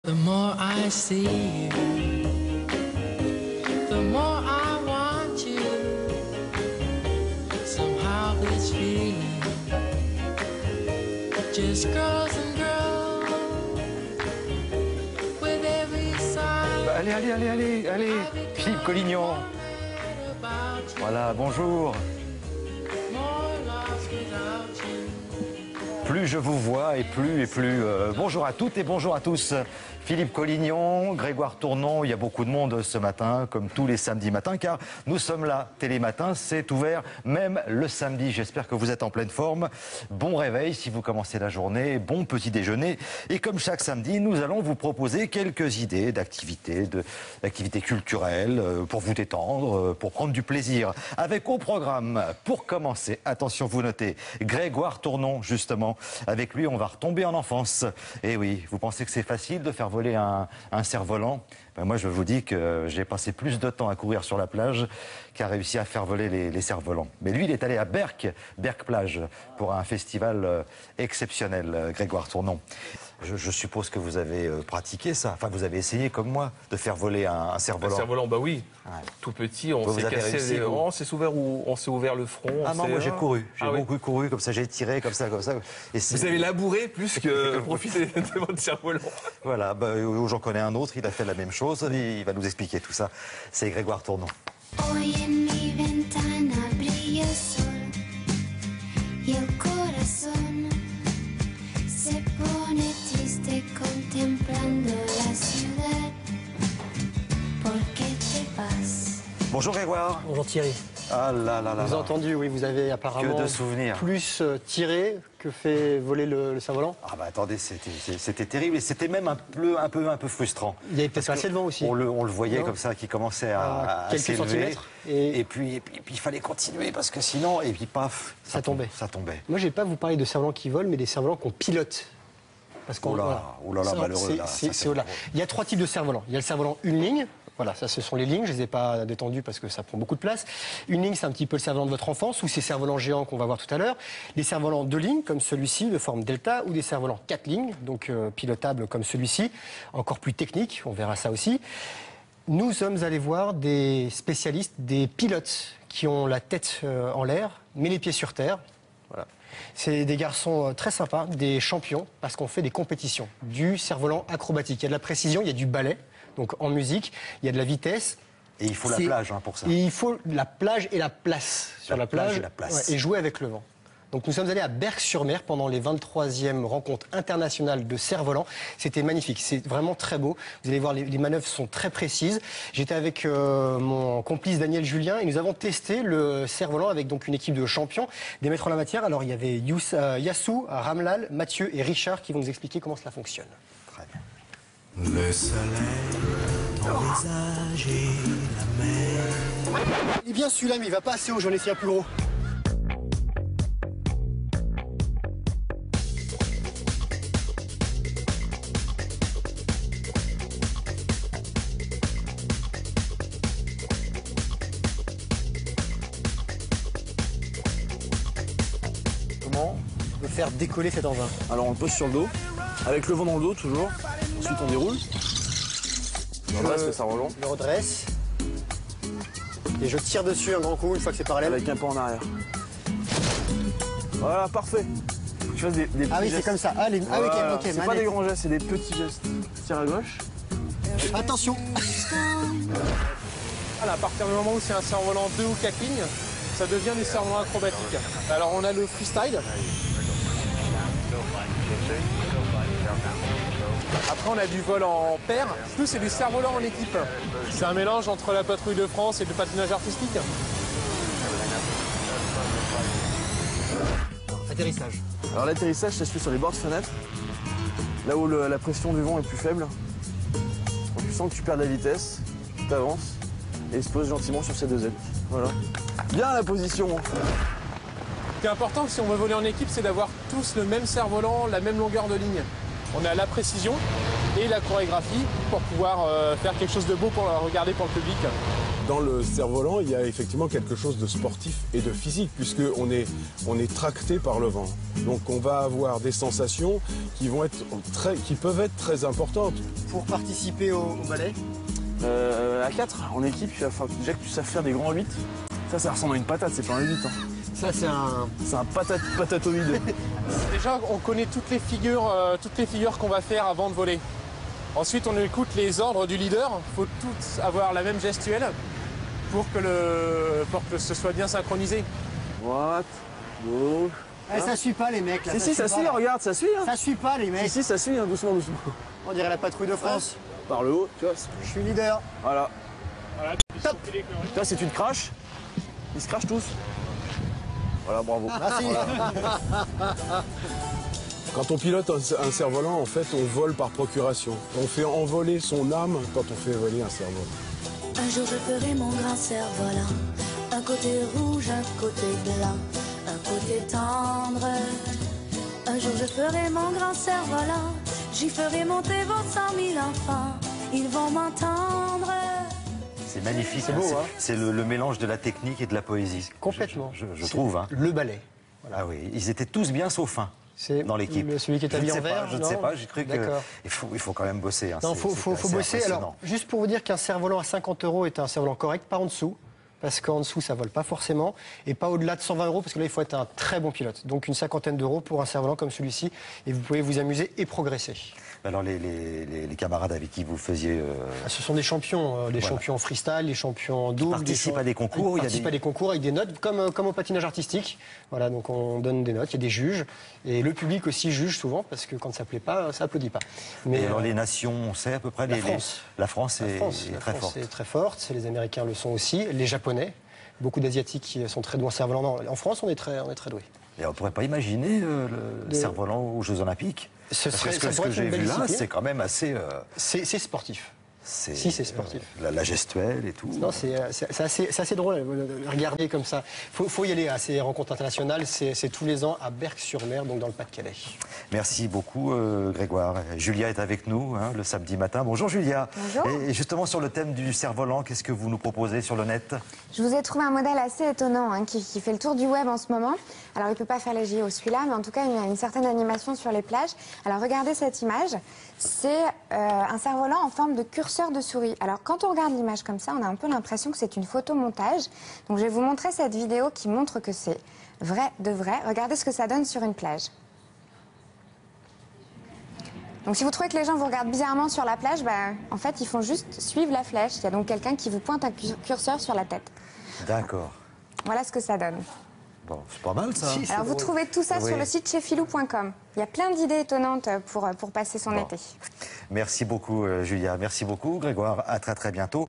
The more I see you, the more I want you. Somehow this feeling just grows and grows with every sigh. Allez, Philippe Collignon. Voilà, bonjour. Plus je vous vois et plus. Bonjour à toutes et bonjour à tous. Philippe Collignon, Grégoire Tournon, il y a beaucoup de monde ce matin, comme tous les samedis matins, car nous sommes là. Télématin, c'est ouvert même le samedi. J'espère que vous êtes en pleine forme. Bon réveil si vous commencez la journée, bon petit déjeuner. Et comme chaque samedi, nous allons vous proposer quelques idées d'activités culturelles pour vous détendre, pour prendre du plaisir. Avec au programme, pour commencer, attention, vous notez, Grégoire Tournon, justement. Avec lui, on va retomber en enfance. Et oui, vous pensez que c'est facile de faire voler un cerf-volant? Ben moi, je vous dis que j'ai passé plus de temps à courir sur la plage qu'à réussir à faire voler les cerfs-volants. Mais lui, il est allé à Berck-Plage, pour un festival exceptionnel, Grégoire Tournon. Je suppose que vous avez pratiqué ça, enfin vous avez essayé comme moi de faire voler un cerf-volant. Un cerf-volant, bah oui. Ouais. Tout petit, on s'est cassé les... on s'est ouvert le front. Ah non, moi j'ai couru, j'ai oui. beaucoup couru, comme ça j'ai tiré, comme ça. Et vous avez labouré plus que profité de votre cerf-volant. Voilà, j'en connais un autre, il a fait la même chose, il va nous expliquer tout ça. C'est Grégoire Tournon. Hoy en mi ventana brilla el sol y el corazón se pone triste contemplando la ciudad. ¿Por qué te vas? Bonjour Grégoire. Bonjour Thierry. Ah là. Vous avez entendu, oui, vous avez apparemment Que de souvenirs. Plus tiré que fait voler le cerf-volant. Ah bah attendez, c'était terrible et c'était même un peu frustrant. Il y avait peut-être assez de vent aussi. On le voyait Non. comme ça, qui commençait à quelques s'élever. centimètres. Et puis il fallait continuer parce que sinon, et puis paf, Ça tombait. Ça tombait. Moi, je vais pas vous parler de cerfs-volants qui volent, mais des cerfs-volants qu'on pilote. Parce qu'on, Oh là là, Ça, malheureux. Là, c'est ça, au-delà. Il y a 3 types de cerfs-volants. Il y a le cerf-volant une ligne. Voilà, ça, ce sont les lignes. Je les ai pas détendues parce que ça prend beaucoup de place. Une ligne, c'est un petit peu le cerf-volant de votre enfance, ou ces cerfs-volants géants qu'on va voir tout à l'heure. Les cerfs-volants 2 lignes, comme celui-ci, de forme delta, ou des cerfs-volants 4 lignes, donc pilotables comme celui-ci, encore plus techniques. On verra ça aussi. Nous sommes allés voir des spécialistes, des pilotes qui ont la tête en l'air, mais les pieds sur terre. Voilà. C'est des garçons très sympas, des champions, parce qu'on fait des compétitions, du cerf-volant acrobatique. Il y a de la précision, il y a du ballet, donc en musique, il y a de la vitesse. Et il faut la plage pour ça. Et il faut la plage et la place sur la plage, et la place. et jouer avec le vent. Donc nous sommes allés à Berck-sur-Mer pendant les 23e rencontres internationales de cerf-volant. C'était magnifique, c'est vraiment très beau. Vous allez voir, les manœuvres sont très précises. J'étais avec mon complice Daniel Julien et nous avons testé le cerf-volant avec donc une équipe de champions, des maîtres en la matière. Alors il y avait Yassou, Ramlal, Mathieu et Richard qui vont nous expliquer comment cela fonctionne. Très bien. Le soleil, ton visage et la mer. Il est bien celui-là, mais il va pas assez haut, j'en ai essayé un plus gros. Comment on peut faire décoller cet engin? Alors on le pose sur le dos, avec le vent dans le dos toujours. Ensuite on déroule. On redresse le cerf-volant. Je le redresse. Et je tire dessus un grand coup une fois que c'est parallèle. Avec un pas en arrière. Voilà, parfait. Faut que tu fasses des petits Ah oui, gestes. c'est comme ça. Ah, Voilà. ok, C'est pas manette. des grands gestes, c'est des petits gestes. Tire à gauche. Attention. À partir du moment où c'est un cerf-volant 2 ou 4 lignes, ça devient des cerfs-volants acrobatiques. Alors on a le freestyle. Après on a du vol en paire. Tout c'est du cerf-volant en équipe. C'est un mélange entre la patrouille de France et le patinage artistique. Atterrissage. Alors l'atterrissage, ça se fait sur les bords de fenêtre, là où la pression du vent est plus faible. Donc tu sens que tu perds de la vitesse, tu avances et il se pose gentiment sur ses 2 ailes. Voilà. Bien la position. Ce qui est important si on veut voler en équipe, c'est d'avoir tous le même cerf-volant, la même longueur de ligne. On a la précision et la chorégraphie pour pouvoir faire quelque chose de beau pour regarder pour le public. Dans le cerf-volant, il y a effectivement quelque chose de sportif et de physique, puisqu'on est tracté par le vent. Donc on va avoir des sensations qui peuvent être très importantes. Pour participer au ballet, À 4, en équipe, il va falloir déjà que tu saches faire des grands 8. Ça ressemble à une patate, c'est pas un 8. Hein. ça c'est un... C'est un patatoïde. Déjà, on connaît toutes les figures qu'on va faire avant de voler. Ensuite, on écoute les ordres du leader. Il faut tous avoir la même gestuelle pour que ce soit bien synchronisé. Droite, gauche. ça suit pas les mecs là. Si, ça suit, regarde, ça suit. Hein. Ça suit pas les mecs. Si, ça suit, hein, doucement. On dirait la patrouille de France. Par le haut, tu vois. Je suis leader. Voilà. Top. Tu vois, si tu te craches, ils se crachent tous. Voilà, bravo. Merci. Quand on pilote un cerf-volant, en fait, on vole par procuration. On fait envoler son âme quand on fait voler un cerf-volant. Un jour je ferai mon grand cerf-volant, un côté rouge, un côté blanc, un côté tendre. Un jour je ferai mon grand cerf-volant, j'y ferai monter vos 100 000 enfants, ils vont m'entendre. C'est magnifique. C'est beau, hein. C'est le mélange de la technique et de la poésie. Complètement. Je trouve. Hein. Le ballet. Ah oui, ils étaient tous bien sauf un C'est dans l'équipe. celui qui est habillé en vert. Je ne sais pas, j'ai cru D'accord. qu'il faut quand même bosser. Hein. Non, C'est faut assez bosser. impressionnant. Alors, juste pour vous dire qu'un cerf-volant à 50 € est un cerf-volant correct, pas en dessous. Parce qu'en dessous, ça vole pas forcément. Et pas au-delà de 120 €, parce que là, il faut être un très bon pilote. Donc, une cinquantaine d'euros pour un cerf-volant comme celui-ci. Et vous pouvez vous amuser et progresser. Alors, les camarades avec qui vous faisiez... Ce sont des champions. Les champions en freestyle, les champions en double. Ils participent à des concours. Ils participent à des concours avec des notes, comme au patinage artistique. Voilà, donc on donne des notes, il y a des juges. Et le public aussi juge souvent, parce que quand ça ne plaît pas, ça applaudit pas. Mais Et alors, les nations, on sait à peu près... La France. La France est très France forte. est très forte. Les Américains le sont aussi. Les Japonais. Beaucoup d'Asiatiques qui sont très doués en cerf-volant. En France, on est très doués. Et on ne pourrait pas imaginer le cerf-volant aux Jeux Olympiques. Ce Parce que serait- ça ce pourrait que être une j'ai belle vu là, discipline. c'est quand même assez... C'est sportif. c'est Si, c'est sportif. La gestuelle et tout. Non, c'est assez drôle de regarder comme ça. Faut y aller à ces rencontres internationales. C'est tous les ans à Berck-sur-Mer, donc dans le Pas-de-Calais. Merci beaucoup Grégoire. Julia est avec nous le samedi matin. Bonjour Julia. Bonjour. Et justement sur le thème du cerf-volant, qu'est-ce que vous nous proposez sur le net? Je vous ai trouvé un modèle assez étonnant qui fait le tour du web en ce moment. Alors il ne peut pas faire les JO celui-là, mais en tout cas il y a une certaine animation sur les plages. Alors regardez cette image, c'est un cerf-volant en forme de curseur de souris. Alors quand on regarde l'image comme ça, on a un peu l'impression que c'est une photomontage. Donc je vais vous montrer cette vidéo qui montre que c'est vrai de vrai. Regardez ce que ça donne sur une plage. Donc si vous trouvez que les gens vous regardent bizarrement sur la plage, en fait ils font juste suivre la flèche. Il y a donc quelqu'un qui vous pointe un curseur sur la tête. D'accord. Voilà ce que ça donne. Bon, c'est pas mal ça. Si, c'est Alors vous drôle. trouvez tout ça Oui. sur le site chefilou.com. Il y a plein d'idées étonnantes pour passer son Bon. été. Merci beaucoup Julia. Merci beaucoup Grégoire. À très très bientôt.